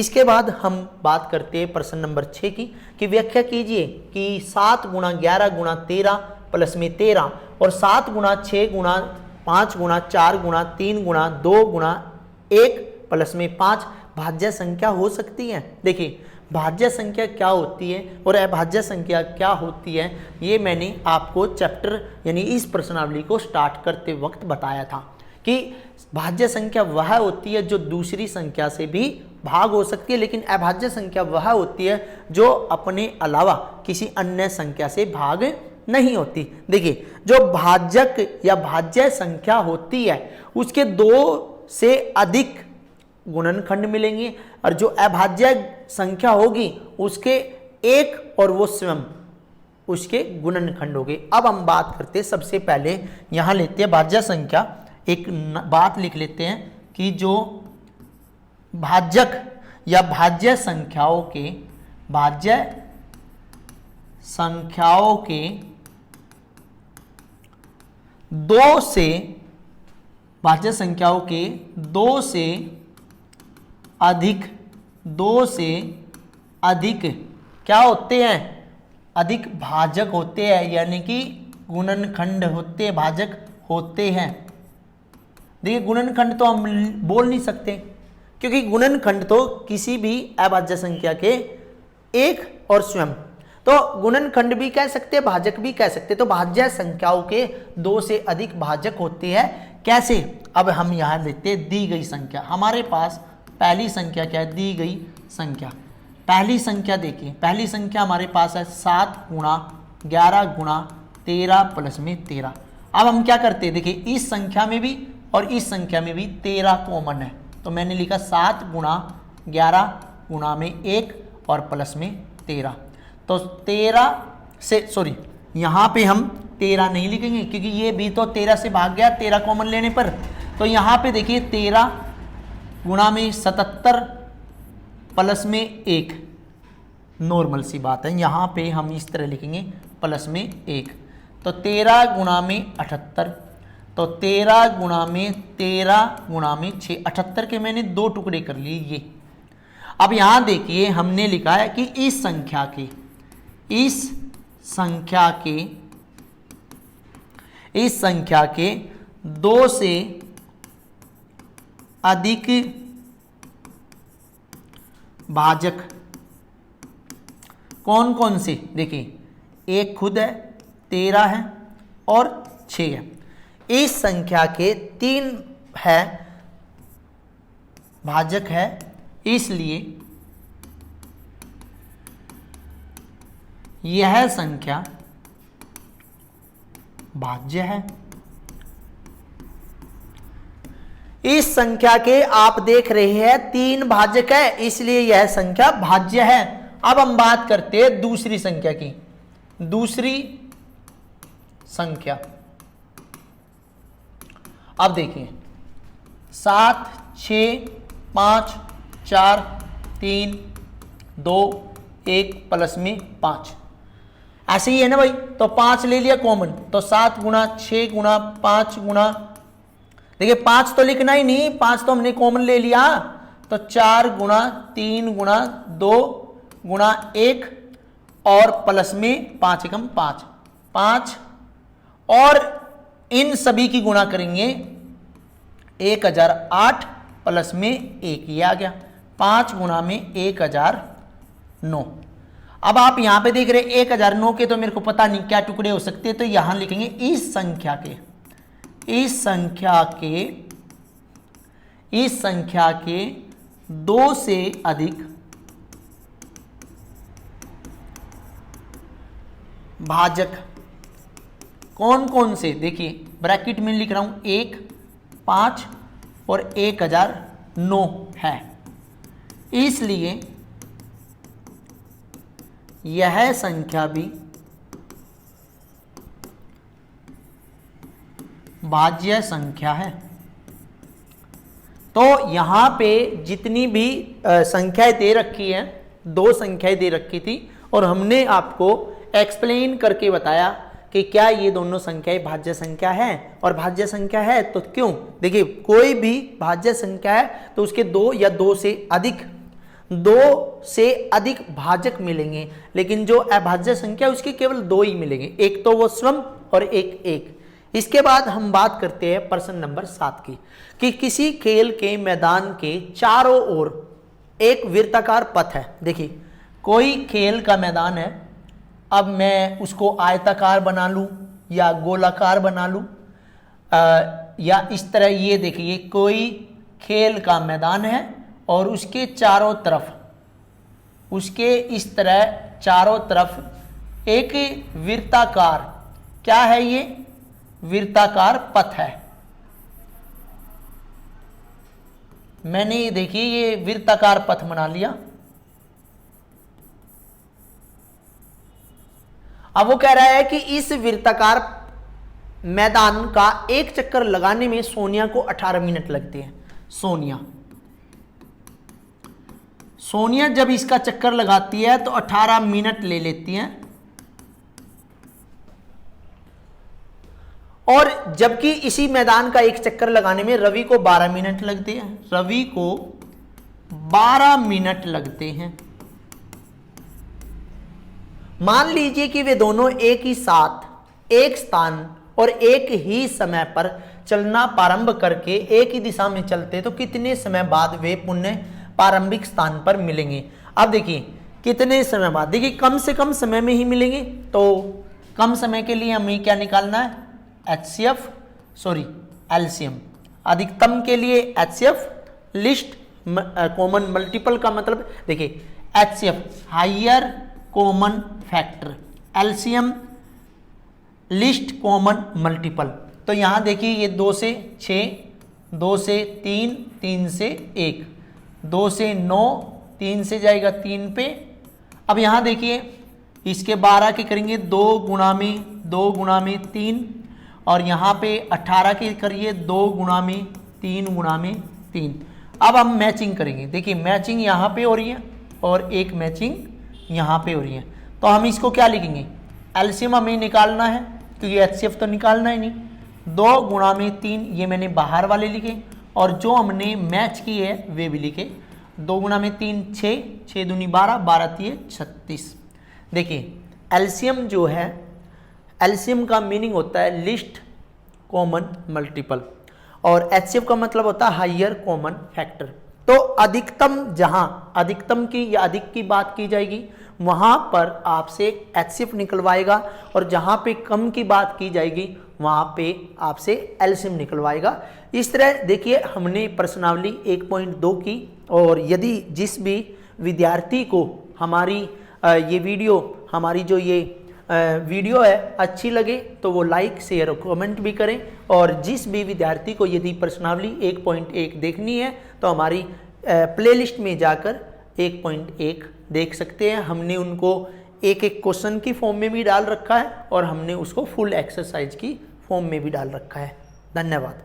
इसके बाद हम बात करते हैं प्रश्न नंबर 6 की कि व्याख्या कीजिए कि 7 गुणा 11 गुणा 13 प्लस में 13 और 7 गुणा 6 गुणा 5 गुणा 4 गुणा 3 गुणा 2 गुणा 1 प्लस में 5 भाज्य संख्या हो सकती है। देखिए भाज्य संख्या क्या होती है और अभाज्य संख्या क्या होती है, ये मैंने आपको चैप्टर यानी इस प्रश्नावली को स्टार्ट करते वक्त बताया था कि भाज्य संख्या वह होती है जो दूसरी संख्या से भी भाग हो सकती है, लेकिन अभाज्य संख्या वह होती है जो अपने अलावा किसी अन्य संख्या से भाग नहीं होती। देखिए जो भाजक या भाज्य संख्या होती है उसके 2 से अधिक गुणनखंड मिलेंगे और जो अभाज्य संख्या होगी उसके 1 और वो स्वयं उसके गुणनखंड होंगे। अब हम बात करते हैं, सबसे पहले यहां लेते हैं भाज्य संख्या। एक बात लिख लेते हैं कि जो भाजक या भाज्य संख्याओं के दो से अधिक क्या होते हैं, अधिक भाजक होते हैं, यानी कि गुणनखंड होते हैं, भाजक होते हैं। देखिए गुणनखंड तो हम बोल नहीं सकते क्योंकि गुणनखंड तो किसी भी अभाज्य संख्या के 1 और स्वयं, तो गुणनखंड भी कह सकते हैं, भाजक भी कह सकते हैं। तो भाज्य संख्याओं के 2 से अधिक भाजक होते हैं। कैसे? अब हम यहां लेते हैं दी गई संख्या। हमारे पास पहली संख्या क्या है, दी गई संख्या। पहली संख्या देखिए, पहली संख्या हमारे पास है 7 गुणा 11 गुणा 13 प्लस में 13। अब हम क्या करते हैं, देखिए इस संख्या में भी और इस संख्या में भी 13 कॉमन है, तो मैंने लिखा 7 गुणा 11 गुणा में 1 और प्लस में 13। तो 13 से सॉरी यहाँ पे हम 13 नहीं लिखेंगे क्योंकि ये भी तो 13 से भाग गया 13 कॉमन लेने पर। तो यहाँ पे देखिए 13 गुणा में 77 प्लस में 1, नॉर्मल सी बात है। यहाँ पे हम इस तरह लिखेंगे प्लस में 1। तो 13 गुणा में 78, तो 13 गुणा में 6, 78 के मैंने 2 टुकड़े कर लिए ये। अब यहां देखिए हमने लिखा है कि इस संख्या के 2 से अधिक भाजक कौन कौन से, देखिए एक खुद है, 13 है और 6 है। इस संख्या के 3 है भाजक है, इसलिए यह संख्या भाज्य है। इस संख्या के आप देख रहे हैं 3 भाजक है, इसलिए यह संख्या भाज्य है। अब हम बात करते हैं दूसरी संख्या की। दूसरी संख्या अब देखिए 7 6 5 4 3 2 1 प्लस में 5, ऐसे ही है ना भाई। तो 5 ले लिया कॉमन, तो 7 गुणा 6 गुणा 5 गुणा, देखिए 5 तो लिखना ही नहीं, 5 तो हमने कॉमन ले लिया। तो 4 गुणा 3 गुणा 2 गुणा 1 और प्लस में 5 एकम 5 और इन सभी की गुणा करेंगे 1008 प्लस में 1, ये आ गया 5 गुणा में 1009। अब आप यहां पे देख रहे 1009 के, तो मेरे को पता नहीं क्या टुकड़े हो सकते हैं, तो यहां लिखेंगे इस संख्या के 2 से अधिक भाजक कौन कौन से, देखिए ब्रैकेट में लिख रहा हूं 1 5 और 1009 है, इसलिए यह संख्या भी भाज्य संख्या है। तो यहां पे जितनी भी संख्याएं दे रखी हैं, 2 संख्याएं दे रखी थी और हमने आपको एक्सप्लेन करके बताया कि क्या ये दोनों संख्याएं भाज्य संख्या है, और भाज्य संख्या है तो क्यों। देखिए कोई भी भाज्य संख्या है तो उसके 2 या 2 से अधिक 2 से अधिक भाजक मिलेंगे, लेकिन जो अभाज्य संख्या उसके केवल 2 ही मिलेंगे, एक तो वो स्वयं और एक एक। इसके बाद हम बात करते हैं प्रश्न नंबर 7 की, कि किसी खेल के मैदान के चारों ओर एक वृत्ताकार पथ है। देखिए कोई खेल का मैदान है, अब मैं उसको आयताकार बना लूं या गोलाकार बना लूं, या इस तरह, ये देखिए कोई खेल का मैदान है और उसके चारों तरफ, उसके इस तरह चारों तरफ एक वृत्ताकार, क्या है ये, वृत्ताकार पथ है। मैंने ये देखिए ये वृत्ताकार पथ बना लिया। अब वो कह रहा है कि इस वृत्ताकार मैदान का एक चक्कर लगाने में सोनिया को 18 मिनट लगते हैं। सोनिया जब इसका चक्कर लगाती है तो 18 मिनट ले लेती हैं, और जबकि इसी मैदान का एक चक्कर लगाने में रवि को 12 मिनट लगते हैं। रवि को 12 मिनट लगते हैं। मान लीजिए कि वे दोनों एक ही साथ एक स्थान और एक ही समय पर चलना प्रारंभ करके एक ही दिशा में चलते, तो कितने समय बाद वे पुनः प्रारंभिक स्थान पर मिलेंगे। अब देखिए कितने समय बाद, देखिए कम से कम समय में ही मिलेंगे, तो कम समय के लिए हमें क्या निकालना है, एलसीएम। अधिकतम के लिए एचसीएफ, लिस्ट कॉमन मल्टीपल का मतलब देखिए HCF higher common factor, LCM least common multiple. तो यहां देखिए ये 2 से 6, 2 से 3, 3 से 1, 2 से 9, 3 से जाएगा 3 पे। अब यहां देखिए इसके 12 के करेंगे 2 गुणा में 3, और यहाँ पे 18 के करिए 2 गुणा में 3। अब हम मैचिंग करेंगे। देखिए मैचिंग यहाँ पे हो रही है और एक मैचिंग यहाँ पे हो रही है, तो हम इसको क्या लिखेंगे, एलसीएम हमें निकालना है क्योंकि एचसीएफ तो निकालना ही नहीं। 2 गुणा में 3 ये मैंने बाहर वाले लिखे, और जो हमने मैच की है वे भी लिखे। 2 गुणा में 3 6, 6 दूनी 12, 12 3 36। देखिए एलसीएम जो है, एलसीएम का मीनिंग होता है लिस्ट कॉमन मल्टीपल, और एचसीएफ का मतलब होता है हायर कॉमन फैक्टर। तो अधिकतम, जहां अधिकतम की या अधिक की बात की जाएगी वहां पर आपसे एचसीएफ निकलवाएगा, और जहां पे कम की बात की जाएगी वहां पे आपसे एलसीएम निकलवाएगा। इस तरह देखिए हमने प्रश्नावली 1.2 की, और यदि जिस भी विद्यार्थी को हमारी ये वीडियो, हमारी जो ये वीडियो है अच्छी लगे तो वो लाइक शेयर और कमेंट भी करें, और जिस भी विद्यार्थी को यदि प्रश्नावली 1.1 देखनी है तो हमारी प्लेलिस्ट में जाकर 1.1 देख सकते हैं। हमने उनको एक एक क्वेश्चन की फॉर्म में भी डाल रखा है, और हमने उसको फुल एक्सरसाइज की फॉर्म में भी डाल रखा है। धन्यवाद।